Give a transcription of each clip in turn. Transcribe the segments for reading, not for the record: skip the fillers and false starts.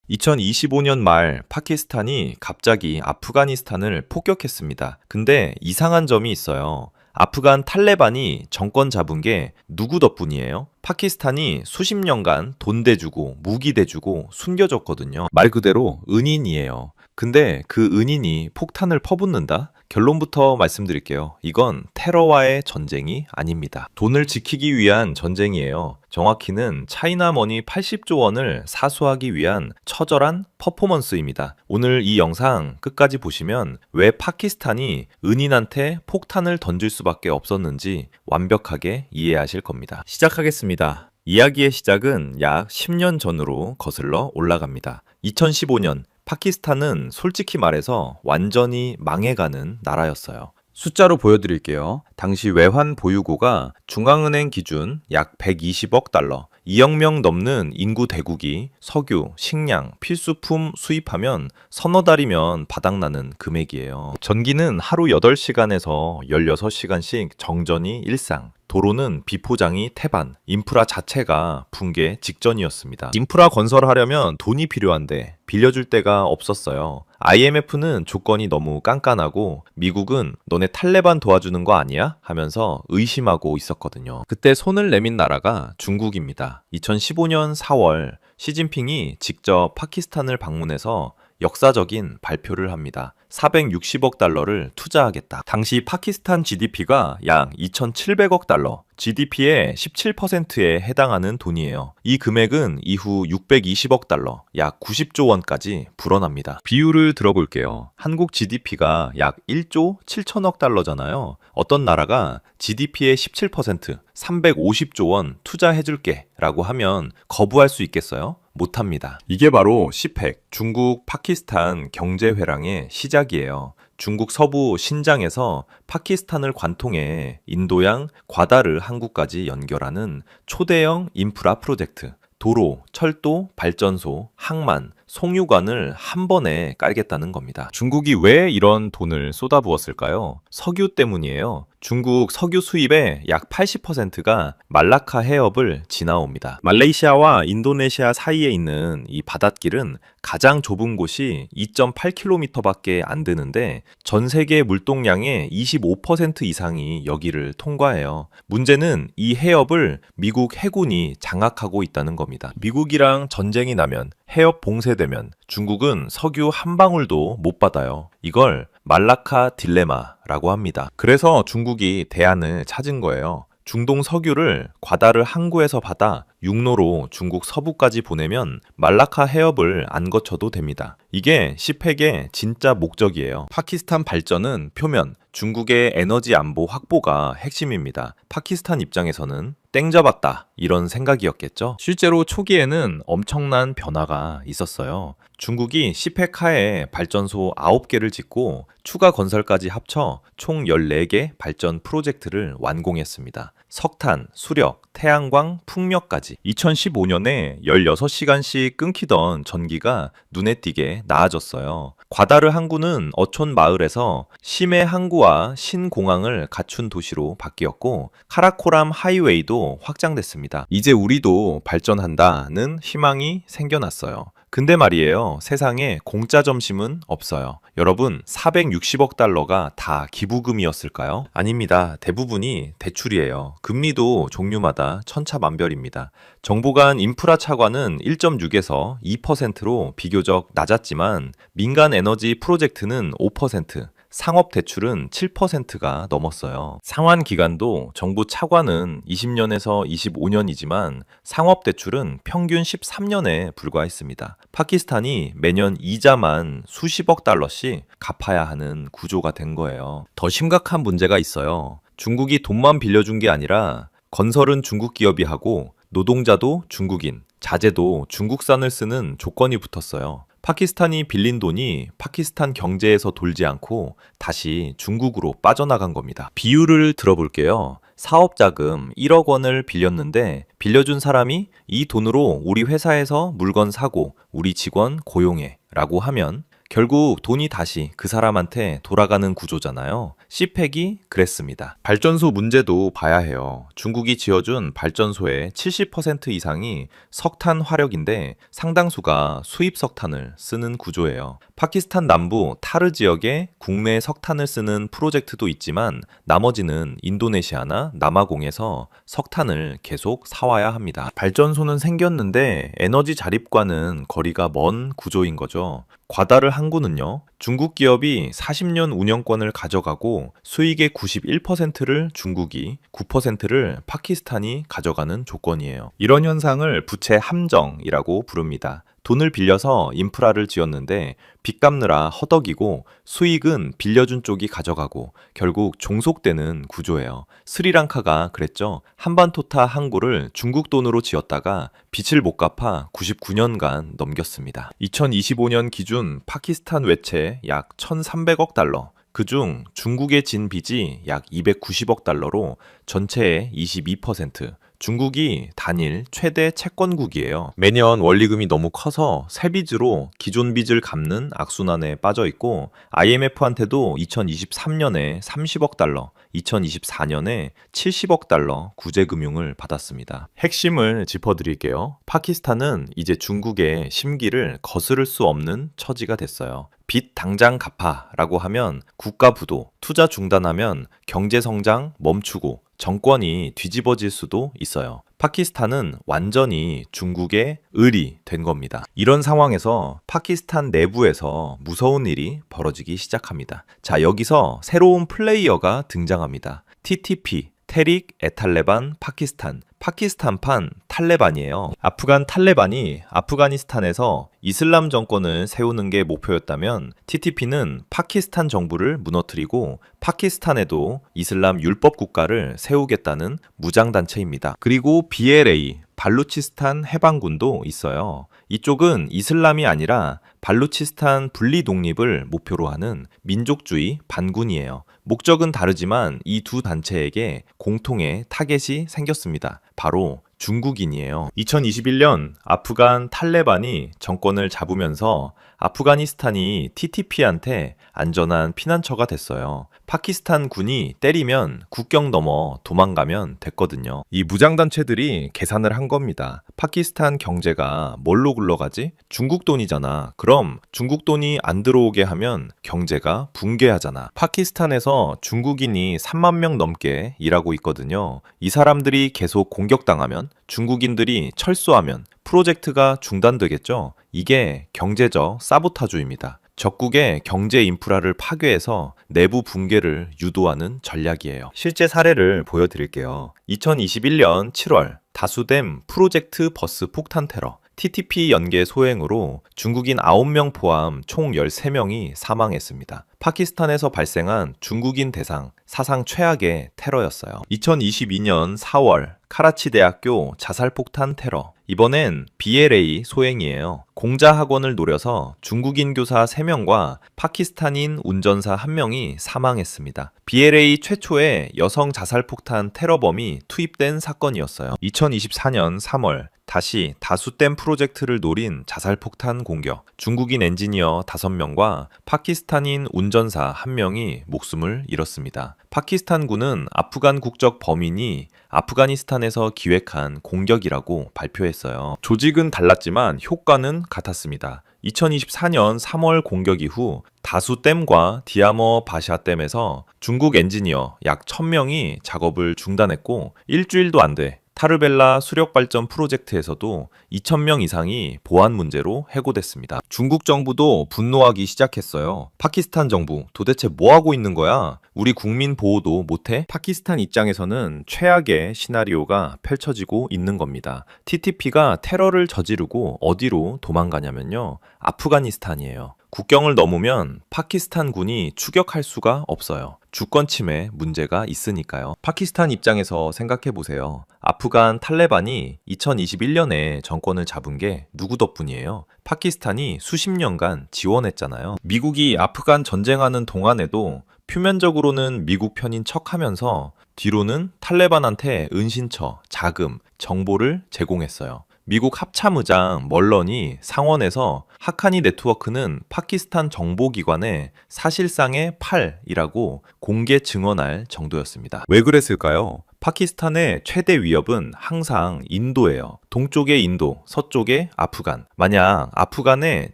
2025년 말 파키스탄이 갑자기 아프가니스탄을 폭격했습니다. 근데 이상한 점이 있어요. 아프간 탈레반이 정권 잡은 게 누구 덕분이에요? 파키스탄이 수십 년간 돈 대주고 무기 대주고 숨겨줬거든요. 말 그대로 은인이에요. 근데 그 은인이 폭탄을 퍼붓는다? 결론부터 말씀드릴게요. 이건 테러와의 전쟁이 아닙니다. 돈을 지키기 위한 전쟁이에요. 정확히는 차이나머니 80조 원을 사수하기 위한 처절한 퍼포먼스입니다. 오늘 이 영상 끝까지 보시면 왜 파키스탄이 은인한테 폭탄을 던질 수밖에 없었는지 완벽하게 이해하실 겁니다. 시작하겠습니다. 이야기의 시작은 약 10년 전으로 거슬러 올라갑니다. 2015년 파키스탄은 솔직히 말해서 완전히 망해가는 나라였어요. 숫자로 보여드릴게요. 당시 외환 보유고가 중앙은행 기준 약 120억 달러, 2억 명 넘는 인구 대국이 석유, 식량, 필수품 수입하면 서너 달이면 바닥나는 금액이에요. 전기는 하루 8시간에서 16시간씩 정전이 일상. 도로는 비포장이 태반, 인프라 자체가 붕괴 직전이었습니다. 인프라 건설하려면 돈이 필요한데 빌려줄 데가 없었어요. IMF는 조건이 너무 깐깐하고 미국은 너네 탈레반 도와주는 거 아니야? 하면서 의심하고 있었거든요. 그때 손을 내민 나라가 중국입니다. 2015년 4월 시진핑이 직접 파키스탄을 방문해서 역사적인 발표를 합니다. 460억 달러를 투자하겠다. 당시 파키스탄 GDP가 약 2,700억 달러, GDP의 17%에 해당하는 돈이에요. 이 금액은 이후 620억 달러, 약 90조 원까지 불어납니다. 비율을 들어볼게요. 한국 GDP가 약 1조 7천억 달러잖아요. 어떤 나라가 GDP의 17%, 350조 원 투자해줄게 라고 하면 거부할 수 있겠어요? 못합니다. 이게 바로 시펙, 중국 파키스탄 경제회랑의 시작이에요. 중국 서부 신장에서 파키스탄을 관통해 인도양 과다르 항구까지 연결하는 초대형 인프라 프로젝트. 도로, 철도, 발전소, 항만, 송유관을 한 번에 깔겠다는 겁니다. 중국이 왜 이런 돈을 쏟아부었을까요? 석유 때문이에요. 중국 석유 수입의 약 80%가 말라카 해협을 지나옵니다. 말레이시아와 인도네시아 사이에 있는 이 바닷길은 가장 좁은 곳이 2.8km밖에 안 되는데 전 세계 물동량의 25% 이상이 여기를 통과해요. 문제는 이 해협을 미국 해군이 장악하고 있다는 겁니다. 미국이랑 전쟁이 나면 해협 봉쇄되면 중국은 석유 한 방울도 못 받아요. 이걸 말라카 딜레마라고 합니다. 그래서 중국이 대안을 찾은 거예요. 중동 석유를 과다르 항구에서 받아 육로로 중국 서부까지 보내면 말라카 해협을 안 거쳐도 됩니다. 이게 시펙의 진짜 목적이에요. 파키스탄 발전은 표면, 중국의 에너지 안보 확보가 핵심입니다. 파키스탄 입장에서는 땡 잡았다 이런 생각이었겠죠. 실제로 초기에는 엄청난 변화가 있었어요. 중국이 시펙 하에 발전소 9개를 짓고 추가 건설까지 합쳐 총 14개 발전 프로젝트를 완공했습니다. 석탄, 수력, 태양광, 풍력까지 2015년에 16시간씩 끊기던 전기가 눈에 띄게 나아졌어요. 과다르 항구는 어촌 마을에서 심해 항구와 신공항을 갖춘 도시로 바뀌었고 카라코람 하이웨이도 확장됐습니다. 이제 우리도 발전한다는 희망이 생겨났어요. 근데 말이에요. 세상에 공짜 점심은 없어요. 여러분, 460억 달러가 다 기부금이었을까요? 아닙니다. 대부분이 대출이에요. 금리도 종류마다 천차만별입니다. 정부 간 인프라 차관은 1.6에서 2%로 비교적 낮았지만 민간 에너지 프로젝트는 5%, 상업 대출은 7%가 넘었어요. 상환 기간도 정부 차관은 20년에서 25년이지만 상업 대출은 평균 13년에 불과했습니다. 파키스탄이 매년 이자만 수십억 달러씩 갚아야 하는 구조가 된 거예요. 더 심각한 문제가 있어요. 중국이 돈만 빌려준 게 아니라 건설은 중국 기업이 하고 노동자도 중국인, 자재도 중국산을 쓰는 조건이 붙었어요. 파키스탄이 빌린 돈이 파키스탄 경제에서 돌지 않고 다시 중국으로 빠져나간 겁니다. 비율을 들어볼게요. 사업자금 1억 원을 빌렸는데 빌려준 사람이 이 돈으로 우리 회사에서 물건 사고 우리 직원 고용해 라고 하면 결국 돈이 다시 그 사람한테 돌아가는 구조잖아요. CPEC이 그랬습니다. 발전소 문제도 봐야 해요. 중국이 지어준 발전소의 70% 이상이 석탄 화력인데 상당수가 수입 석탄을 쓰는 구조예요. 파키스탄 남부 타르 지역에 국내 석탄을 쓰는 프로젝트도 있지만 나머지는 인도네시아나 남아공에서 석탄을 계속 사와야 합니다. 발전소는 생겼는데 에너지 자립과는 거리가 먼 구조인 거죠. 과다를 항구는요, 중국 기업이 40년 운영권을 가져가고 수익의 91%를 중국이, 9%를 파키스탄이 가져가는 조건이에요. 이런 현상을 부채 함정이라고 부릅니다. 돈을 빌려서 인프라를 지었는데 빚 갚느라 허덕이고 수익은 빌려준 쪽이 가져가고 결국 종속되는 구조예요. 스리랑카가 그랬죠. 한반토타 항구를 중국 돈으로 지었다가 빚을 못 갚아 99년간 넘겼습니다. 2025년 기준 파키스탄 외채 약 1,300억 달러, 그중 중국에 진 빚이 약 290억 달러로 전체의 22%, 중국이 단일 최대 채권국이에요. 매년 원리금이 너무 커서 새 빚으로 기존 빚을 갚는 악순환에 빠져 있고 IMF한테도 2023년에 30억 달러, 2024년에 70억 달러 구제금융을 받았습니다. 핵심을 짚어드릴게요. 파키스탄은 이제 중국의 심기를 거스를 수 없는 처지가 됐어요. 빚 당장 갚아라고 하면 국가 부도, 투자 중단하면 경제 성장 멈추고 정권이 뒤집어질 수도 있어요. 파키스탄은 완전히 중국의 을이 된 겁니다. 이런 상황에서 파키스탄 내부에서 무서운 일이 벌어지기 시작합니다. 자, 여기서 새로운 플레이어가 등장합니다. TTP, 테릭 에탈레반 파키스탄, 파키스탄판 탈레반이에요. 아프간 탈레반이 아프가니스탄에서 이슬람 정권을 세우는 게 목표였다면 TTP는 파키스탄 정부를 무너뜨리고 파키스탄에도 이슬람 율법 국가를 세우겠다는 무장단체입니다. 그리고 BLA, 발루치스탄 해방군도 있어요. 이쪽은 이슬람이 아니라 발루치스탄 분리 독립을 목표로 하는 민족주의 반군이에요. 목적은 다르지만 이 두 단체에게 공통의 타겟이 생겼습니다. 바로 중국인이에요. 2021년 아프간 탈레반이 정권을 잡으면서 아프가니스탄이 TTP한테 안전한 피난처가 됐어요. 파키스탄 군이 때리면 국경 넘어 도망가면 됐거든요. 이 무장단체들이 계산을 한 겁니다. 파키스탄 경제가 뭘로 굴러가지? 중국 돈이잖아. 그럼 중국 돈이 안 들어오게 하면 경제가 붕괴하잖아. 파키스탄에서 중국인이 3만 명 넘게 일하고 있거든요. 이 사람들이 계속 공격당하면, 중국인들이 철수하면 프로젝트가 중단되겠죠. 이게 경제적 사보타주입니다. 적국의 경제 인프라를 파괴해서 내부 붕괴를 유도하는 전략이에요. 실제 사례를 보여드릴게요. 2021년 7월 다수댐 프로젝트 버스 폭탄 테러, TTP 연계 소행으로 중국인 9명 포함 총 13명이 사망했습니다. 파키스탄에서 발생한 중국인 대상 사상 최악의 테러였어요. 2022년 4월 카라치 대학교 자살폭탄 테러. 이번엔 BLA 소행이에요. 공자 학원을 노려서 중국인 교사 3명과 파키스탄인 운전사 1명이 사망했습니다. BLA 최초의 여성 자살폭탄 테러범이 투입된 사건이었어요. 2024년 3월 다시 다수댐 프로젝트를 노린 자살폭탄 공격. 중국인 엔지니어 5명과 파키스탄인 운전사 1명이 목숨을 잃었습니다. 파키스탄군은 아프간 국적 범인이 아프가니스탄에서 기획한 공격이라고 발표했어요. 조직은 달랐지만 효과는 같았습니다. 2024년 3월 공격 이후 다수댐과 디아머 바샤댐에서 중국 엔지니어 약 1000명이 작업을 중단했고 일주일도 안 돼 타르벨라 수력발전 프로젝트에서도 2,000명 이상이 보안 문제로 해고됐습니다. 중국 정부도 분노하기 시작했어요. 파키스탄 정부 도대체 뭐 하고 있는 거야? 우리 국민 보호도 못해? 파키스탄 입장에서는 최악의 시나리오가 펼쳐지고 있는 겁니다. TTP가 테러를 저지르고 어디로 도망가냐면요. 아프가니스탄이에요. 국경을 넘으면 파키스탄 군이 추격할 수가 없어요. 주권 침해 문제가 있으니까요. 파키스탄 입장에서 생각해 보세요. 아프간 탈레반이 2021년에 정권을 잡은 게 누구 덕분이에요? 파키스탄이 수십 년간 지원했잖아요. 미국이 아프간 전쟁하는 동안에도 표면적으로는 미국 편인 척하면서 뒤로는 탈레반한테 은신처, 자금, 정보를 제공했어요. 미국 합참의장 멀런이 상원에서 하카니 네트워크는 파키스탄 정보기관의 사실상의 팔이라고 공개 증언할 정도였습니다. 왜 그랬을까요? 파키스탄의 최대 위협은 항상 인도예요. 동쪽의 인도, 서쪽의 아프간. 만약 아프간에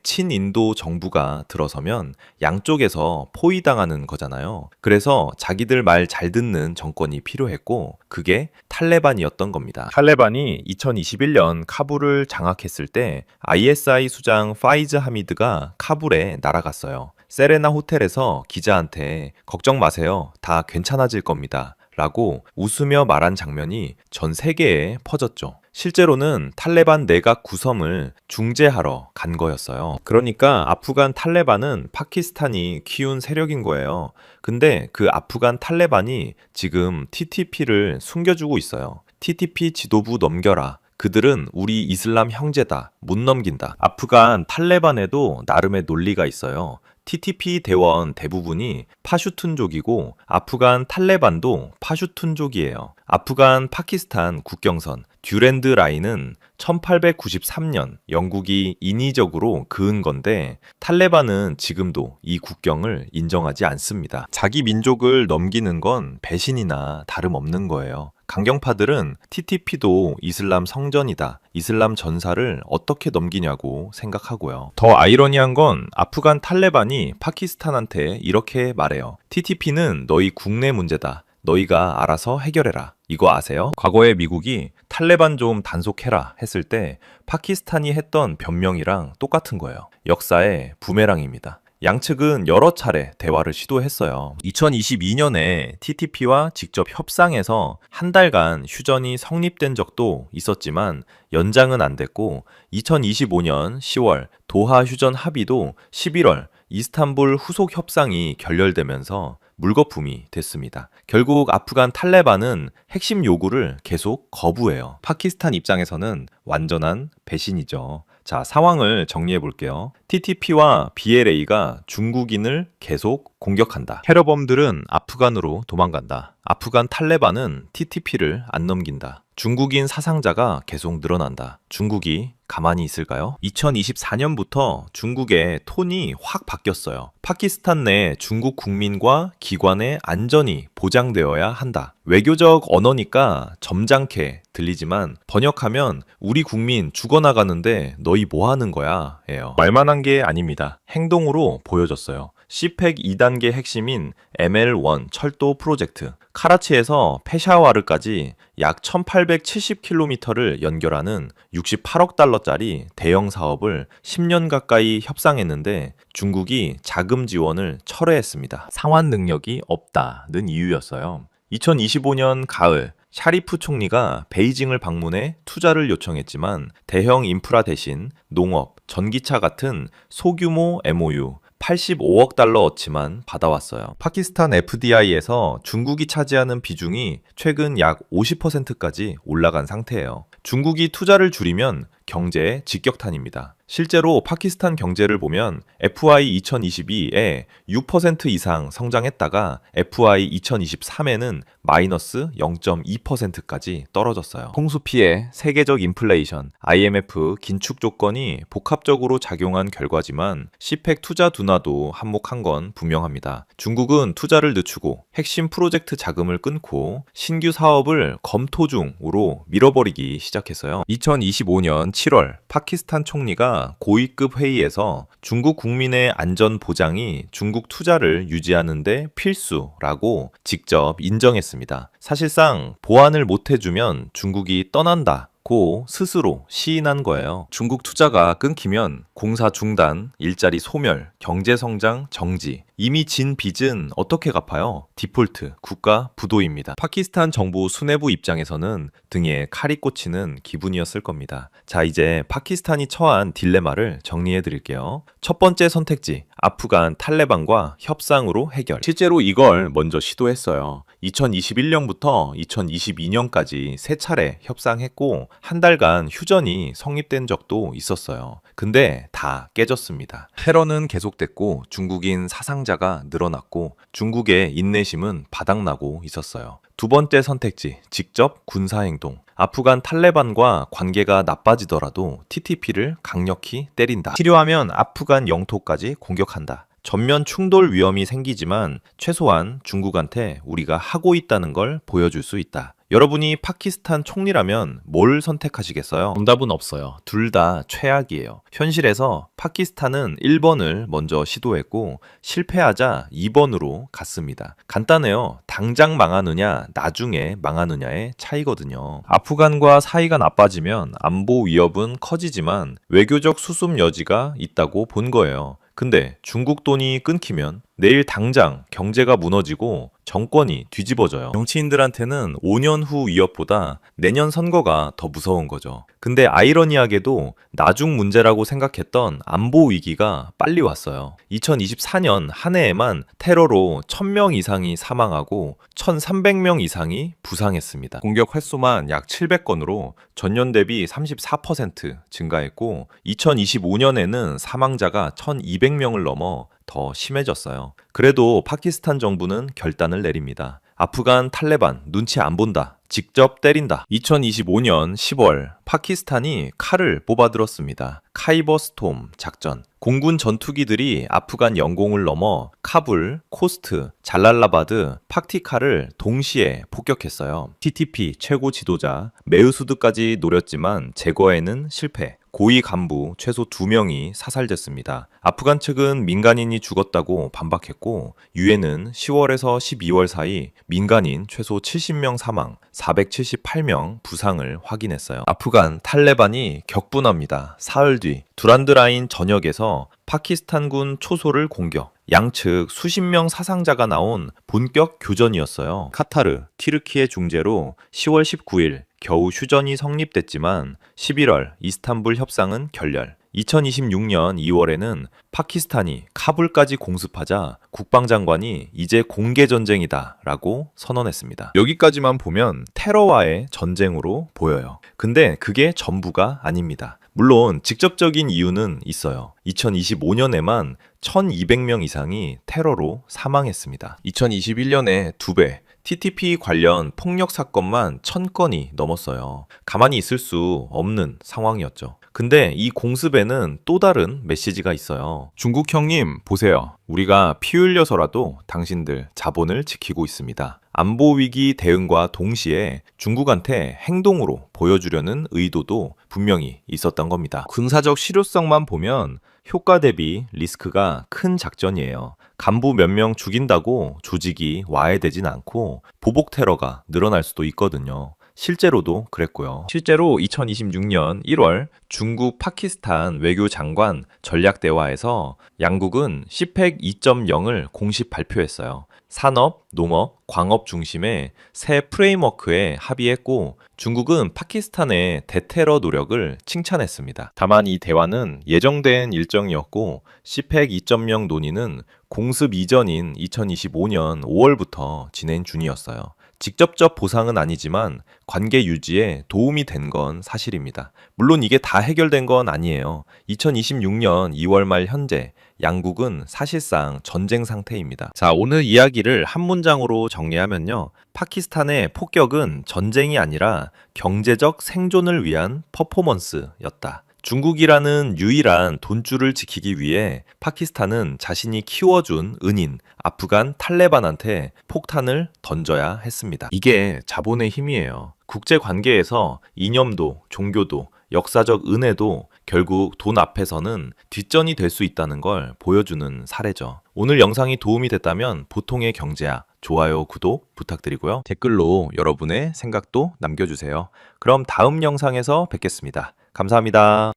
친인도 정부가 들어서면 양쪽에서 포위당하는 거잖아요. 그래서 자기들 말 잘 듣는 정권이 필요했고 그게 탈레반이었던 겁니다. 탈레반이 2021년 카불을 장악했을 때 ISI 수장 파이즈 하미드가 카불에 날아갔어요. 세레나 호텔에서 기자한테 걱정 마세요. 다 괜찮아질 겁니다. 라고 웃으며 말한 장면이 전 세계에 퍼졌죠. 실제로는 탈레반 내각 구성을 중재하러 간 거였어요. 그러니까 아프간 탈레반은 파키스탄이 키운 세력인 거예요. 근데 그 아프간 탈레반이 지금 TTP를 숨겨주고 있어요. TTP 지도부 넘겨라. 그들은 우리 이슬람 형제다. 못 넘긴다. 아프간 탈레반에도 나름의 논리가 있어요. TTP 대원 대부분이 파슈툰족이고 아프간 탈레반도 파슈툰족이에요. 아프간 파키스탄 국경선 듀랜드 라인은 1893년 영국이 인위적으로 그은 건데 탈레반은 지금도 이 국경을 인정하지 않습니다. 자기 민족을 넘기는 건 배신이나 다름없는 거예요. 강경파들은 TTP도 이슬람 성전이다. 이슬람 전사를 어떻게 넘기냐고 생각하고요. 더 아이러니한 건 아프간 탈레반이 파키스탄한테 이렇게 말해요. TTP는 너희 국내 문제다. 너희가 알아서 해결해라. 이거 아세요? 과거에 미국이 탈레반 좀 단속해라 했을 때 파키스탄이 했던 변명이랑 똑같은 거예요. 역사의 부메랑입니다. 양측은 여러 차례 대화를 시도했어요. 2022년에 TTP와 직접 협상해서 한 달간 휴전이 성립된 적도 있었지만 연장은 안 됐고 2025년 10월 도하 휴전 합의도 11월 이스탄불 후속 협상이 결렬되면서 물거품이 됐습니다. 결국 아프간 탈레반은 핵심 요구를 계속 거부해요. 파키스탄 입장에서는 완전한 배신이죠. 자, 상황을 정리해 볼게요. TTP와 BLA가 중국인을 계속 공격한다. 테러범들은 아프간으로 도망간다. 아프간 탈레반은 TTP를 안 넘긴다. 중국인 사상자가 계속 늘어난다. 중국이 가만히 있을까요? 2024년부터 중국의 톤이 확 바뀌었어요. 파키스탄 내 중국 국민과 기관의 안전이 보장되어야 한다. 외교적 언어니까 점잖게 들리지만 번역하면 우리 국민 죽어나가는데 너희 뭐 하는 거야? 예요. 말만 한 게 아닙니다. 행동으로 보여줬어요. CPEC 2단계 핵심인 ML1 철도 프로젝트. 카라치에서 페샤와르까지 약 1870km를 연결하는 68억 달러짜리 대형 사업을 10년 가까이 협상했는데 중국이 자금 지원을 철회했습니다. 상환 능력이 없다는 이유였어요. 2025년 가을 샤리프 총리가 베이징을 방문해 투자를 요청했지만 대형 인프라 대신 농업, 전기차 같은 소규모 MOU 85억 달러 어치만 받아왔어요. 파키스탄 FDI에서 중국이 차지하는 비중이 최근 약 50%까지 올라간 상태예요. 중국이 투자를 줄이면 경제의 직격탄입니다. 실제로 파키스탄 경제를 보면 FY 2022에 6% 이상 성장했다가 FY 2023에는 마이너스 0.2%까지 떨어졌어요. 홍수 피해, 세계적 인플레이션, IMF 긴축 조건이 복합적으로 작용한 결과지만 CPEC 투자 둔화도 한몫한 건 분명합니다. 중국은 투자를 늦추고 핵심 프로젝트 자금을 끊고 신규 사업을 검토 중으로 밀어버리기 시작했어요. 2025년 7월 파키스탄 총리가 고위급 회의에서 중국 국민의 안전 보장이 중국 투자를 유지하는 데 필수라고 직접 인정했습니다. 사실상 보완을 못 해주면 중국이 떠난다. 고 스스로 시인한 거예요. 중국 투자가 끊기면 공사 중단, 일자리 소멸, 경제 성장 정지. 이미 진 빚은 어떻게 갚아요? 디폴트, 국가 부도입니다. 파키스탄 정부 수뇌부 입장에서는 등에 칼이 꽂히는 기분이었을 겁니다. 자, 이제 파키스탄이 처한 딜레마를 정리해 드릴게요. 첫 번째 선택지, 아프간 탈레반과 협상으로 해결. 실제로 이걸 먼저 시도했어요. 2021년부터 2022년까지 세 차례 협상했고 한 달간 휴전이 성립된 적도 있었어요. 근데 다 깨졌습니다. 테러는 계속됐고 중국인 사상자 사망자가 늘어났고 중국의 인내심은 바닥나고 있었어요. 두 번째 선택지, 직접 군사행동. 아프간 탈레반과 관계가 나빠지더라도 TTP를 강력히 때린다. 필요하면 아프간 영토까지 공격한다. 전면 충돌 위험이 생기지만 최소한 중국한테 우리가 하고 있다는 걸 보여줄 수 있다. 여러분이 파키스탄 총리라면 뭘 선택하시겠어요? 정답은 없어요. 둘 다 최악이에요. 현실에서 파키스탄은 1번을 먼저 시도했고 실패하자 2번으로 갔습니다. 간단해요. 당장 망하느냐, 나중에 망하느냐의 차이거든요. 아프간과 사이가 나빠지면 안보 위협은 커지지만 외교적 수습 여지가 있다고 본 거예요. 근데 중국 돈이 끊기면 내일 당장 경제가 무너지고 정권이 뒤집어져요. 정치인들한테는 5년 후 위협보다 내년 선거가 더 무서운 거죠. 근데 아이러니하게도 나중 문제라고 생각했던 안보 위기가 빨리 왔어요. 2024년 한 해에만 테러로 1000명 이상이 사망하고 1300명 이상이 부상했습니다. 공격 횟수만 약 700건으로 전년 대비 34% 증가했고 2025년에는 사망자가 1200명을 넘어 더 심해졌어요. 그래도 파키스탄 정부는 결단을 내립니다. 아프간 탈레반 눈치 안 본다. 직접 때린다. 2025년 10월 파키스탄이 칼을 뽑아들었습니다. 카이버 스톰 작전. 공군 전투기들이 아프간 영공을 넘어 카불, 코스트, 잘랄라바드, 파티카를 동시에 폭격했어요. TTP 최고 지도자 메흐수드까지 노렸지만 제거에는 실패. 고위 간부 최소 2명이 사살됐습니다. 아프간 측은 민간인이 죽었다고 반박했고 유엔은 10월에서 12월 사이 민간인 최소 70명 사망, 478명 부상을 확인했어요. 아프간 탈레반이 격분합니다. 사흘 뒤 두란드라인 전역에서 파키스탄군 초소를 공격. 양측 수십 명 사상자가 나온 본격 교전이었어요. 카타르, 튀르키예 중재로 10월 19일 겨우 휴전이 성립됐지만 11월 이스탄불 협상은 결렬. 2026년 2월에는 파키스탄이 카불까지 공습하자 국방장관이 이제 공개전쟁이다 라고 선언했습니다. 여기까지만 보면 테러와의 전쟁으로 보여요. 근데 그게 전부가 아닙니다. 물론 직접적인 이유는 있어요. 2025년에만 1200명 이상이 테러로 사망했습니다. 2021년에 2배, TTP 관련 폭력 사건만 1000건이 넘었어요. 가만히 있을 수 없는 상황이었죠. 근데 이 공습에는 또 다른 메시지가 있어요. 중국 형님, 보세요. 우리가 피 흘려서라도 당신들 자본을 지키고 있습니다. 안보 위기 대응과 동시에 중국한테 행동으로 보여주려는 의도도 분명히 있었던 겁니다. 군사적 실효성만 보면 효과 대비 리스크가 큰 작전이에요. 간부 몇 명 죽인다고 조직이 와해되진 않고 보복 테러가 늘어날 수도 있거든요. 실제로도 그랬고요. 실제로 2026년 1월 중국 파키스탄 외교장관 전략대화에서 양국은 CPEC 2.0을 공식 발표했어요. 산업, 농업, 광업 중심의 새 프레임워크에 합의했고 중국은 파키스탄의 대테러 노력을 칭찬했습니다. 다만 이 대화는 예정된 일정이었고 CPEC 2.0 논의는 공습 이전인 2025년 5월부터 진행 중이었어요. 직접적 보상은 아니지만 관계 유지에 도움이 된 건 사실입니다. 물론 이게 다 해결된 건 아니에요. 2026년 2월 말 현재 양국은 사실상 전쟁 상태입니다. 자, 오늘 이야기를 한 문장으로 정리하면요. 파키스탄의 폭격은 전쟁이 아니라 경제적 생존을 위한 퍼포먼스였다. 중국이라는 유일한 돈줄을 지키기 위해 파키스탄은 자신이 키워준 은인 아프간 탈레반한테 폭탄을 던져야 했습니다. 이게 자본의 힘이에요. 국제 관계에서 이념도, 종교도, 역사적 은혜도 결국 돈 앞에서는 뒷전이 될 수 있다는 걸 보여주는 사례죠. 오늘 영상이 도움이 됐다면 보통의 경제야 좋아요, 구독 부탁드리고요. 댓글로 여러분의 생각도 남겨주세요. 그럼 다음 영상에서 뵙겠습니다. 감사합니다.